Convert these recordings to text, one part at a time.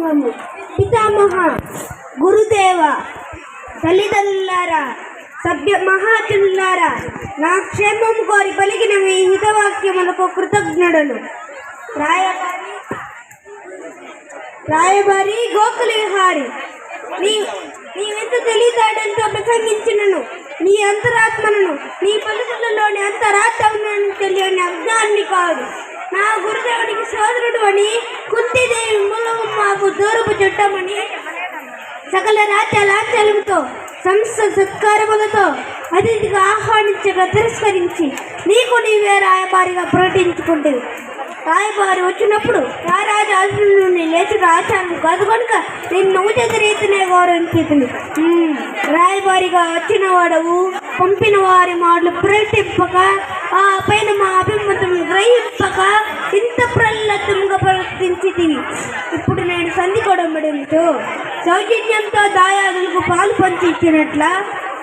దైవము పితామహ గురుదేవ తల్లిదండ్రులారా సభ్య మహాజనులారా నా క్షేమం కోరి పలికిన మీ హితవాక్యములకు కృతజ్ఞుడను. రాయబారి గోకుల విహారి నీవెంత తెలియతాడంతో ప్రసంగించినను నీ అంతరాత్మను నీ పలుకులలోని అంతరాత్మను తెలియని అజ్ఞాన్ని కాదు. నా గురుదేవునికి సోదరుడు అని కుంతిదేవి మూలము మాకు దూరపు చుట్టమని సకల రాజ్యాలాంఛలముతో సంస్థ సత్కారములతో అతిథిగా ఆహ్వానించగా తిరస్కరించి నీకు నీవే రాయబారిగా ప్రకటించుకుంటే రాయబారి వచ్చినప్పుడు రారాజు ఆశల నుండి లేచిన ఆచారం కాదు కనుక నిన్ను ఉచిత రీతినే గౌరవించింది. రాయబారిగా వచ్చిన వాడవు పంపిన వారి మాటలు ప్రకటింపక ఆ పైన మా అభిమతం గ్రహింపక ఇంత ప్రహ్లాదంగా ప్రవర్తించితివి. ఇప్పుడు నేను సంధికొడబడితో సౌజన్యంతో దాయాదులకు పాలు పంచిచ్చినట్ల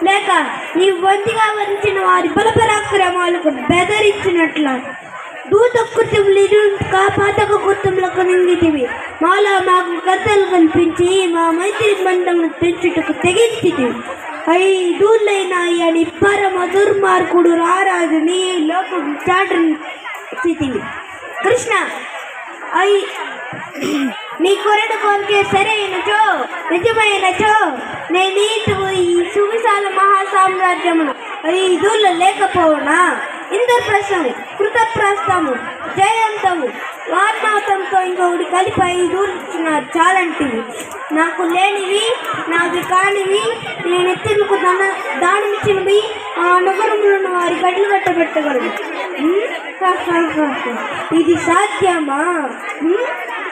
లేక నీ వంతిగా వరించిన వారి బలపరాక్రమాలకు బెదరించినట్ల దూతకృత్యములు పాతక కృత్యములకు నిందితివి. మాలో మాకు కర్తలు కల్పించి మా మైత్రి బంధమును పెంచుటకు తెగించితివి. ఐదూళ్ళైనాయి అని పరమ దుర్మార్గుడు రారాజు నీ లోకం చాటితివి. కృష్ణ నీ కొరడు కోరికే సరైనచో నిజమైనచో నేను ఈ సువిశాల మహాసామ్రాజ్యమును 5 లేకపోవునా? ఇంద్రప్రస్థం కృతప్రస్థము జయంతము వార్ణాతంతో ఇంకొకటి కలిపి 5 ఇచ్చినారు చాలంటివి. నాకు లేనివి నాకు కానివి నేను ఎత్తులకు దానమిచ్చినవి ఆ నగరములను వారి గడ్లు కట్టబెట్టగలరు. ఇది సాధ్యమా?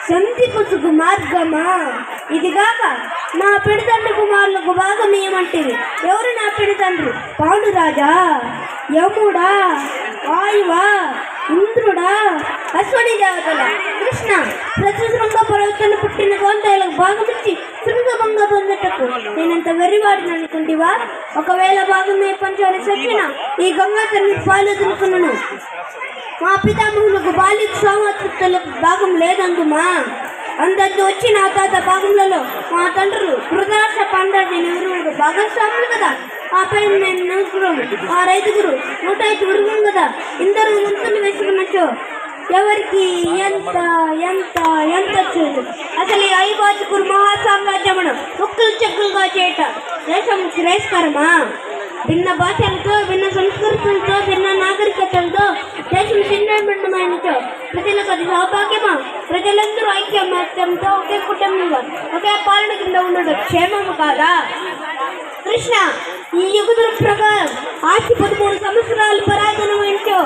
సంధి పుసుకు మార్గమా? ఇదిగాక నా పిడితండ్రి కుమారులకు భాగం ఏమంటివి. ఎవరు నా పిడితండ్రి? పాండురాజా, యముడా, వాయువా, ఇంద్రుడా, అశ్వని దేవతల? కృష్ణ ప్రతిశృంగ పర్వతన పుట్టిన గోంతలకు భాగమిచ్చి శృంగభంగ పొందటకు నేనంత వెర్రివాడిని అనుకుంటివా? ఒకవేళ భాగమే పంచాలి సచ్చిన ఈ గంగాధరుని పాలు తిరుగుతున్నాను. మా పితామహులకు బాల్య సోమతృప్తులకు భాగం లేదందుమా? అందరితో వచ్చి నా తాత భాగంలో మా తండ్రులు కృతార్థ పండ్రి నిరువురు భాగస్వాములు కదా. ఆ పైన నేను 5 105 కదా. ఇందరు ముందులు వేసుకున్నచో ఎవరికి ఎంత ఎంత ఎంత చూడు. అసలు ఈ 5 మహాసామ్రాజ్యమును ముక్కులు చెక్కులుగా చేయట దేశం శ్రేయస్కరమా? భిన్న భాషలతో భిన్న సంస్కృతులతో భిన్న నాగరికతలతో దేశం చిన్నభిన్నమైనతో ప్రజలకు అది సౌభాగ్యమా? ప్రజలందరూ ఐక్యమత్యంతో ఒకే కుటుంబంగా ఒకే పాలన కింద ఉండడం క్షేమము కాదా? కృష్ణ ఈ యుగతుల ప్రకారం ఆస్తి 13 సంవత్సరాలు పరాధనమైనచో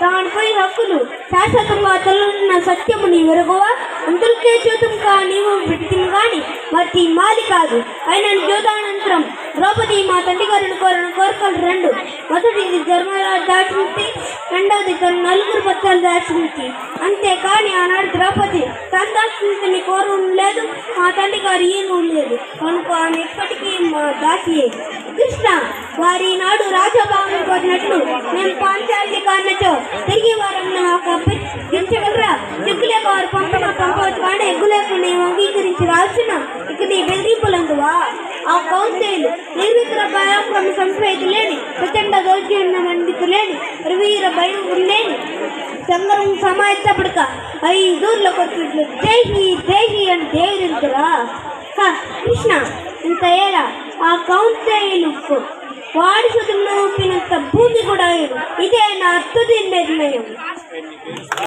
దానిపై హక్కులు శాశ్వతంగా తొలగిన సత్యము నీ వెరగవా? అందరికే చూతం నీవు పెట్టింది కానీ మరి మాది కాదు. అయిన జ్యోతానంతరం ద్రౌపది మా తండ్రి గారిని కోరికలు 2. మొదటిది ధర్మరాజు దాచించి, రెండవది తన 4 పత్రాలు దాచించి. అంతేకాని ఆనాడు ద్రౌపది తను దాచించిన కోరం లేదు, మా తండ్రి గారు ఈయన లేదు కనుక ఆమె ఎప్పటికీ మా దాచియే. కృష్ణ వారి నాడు రాజభావం కోరినట్లు మేము పాంచాలి కానచో తిరిగి వారన్న మాకు అప్పగించగలరా? సిగ్గులేక వారు పంపవచ్చు కానీ ఎగ్గులేక నీవు అంగీకరించి రాల్సిన ఇక నీ బెదిరింపులందువా? ఆ కౌన్సేలు నిర్విక్ర పరాక్రమ సంప్రతి లేని ప్రచండ దౌర్జన్య మండితు లేని వీర బయలు లేని సంగరం సమాయపడక 5 కొట్టిట్లు దేహి దేహి అని దేవిరింతురా. కృష్ణ ఇంత ఏలా ఆ కౌన్సేలు వాడి సుతులు నూపినంత భూమి కూడా ఇదే నా తుది నిర్ణయం.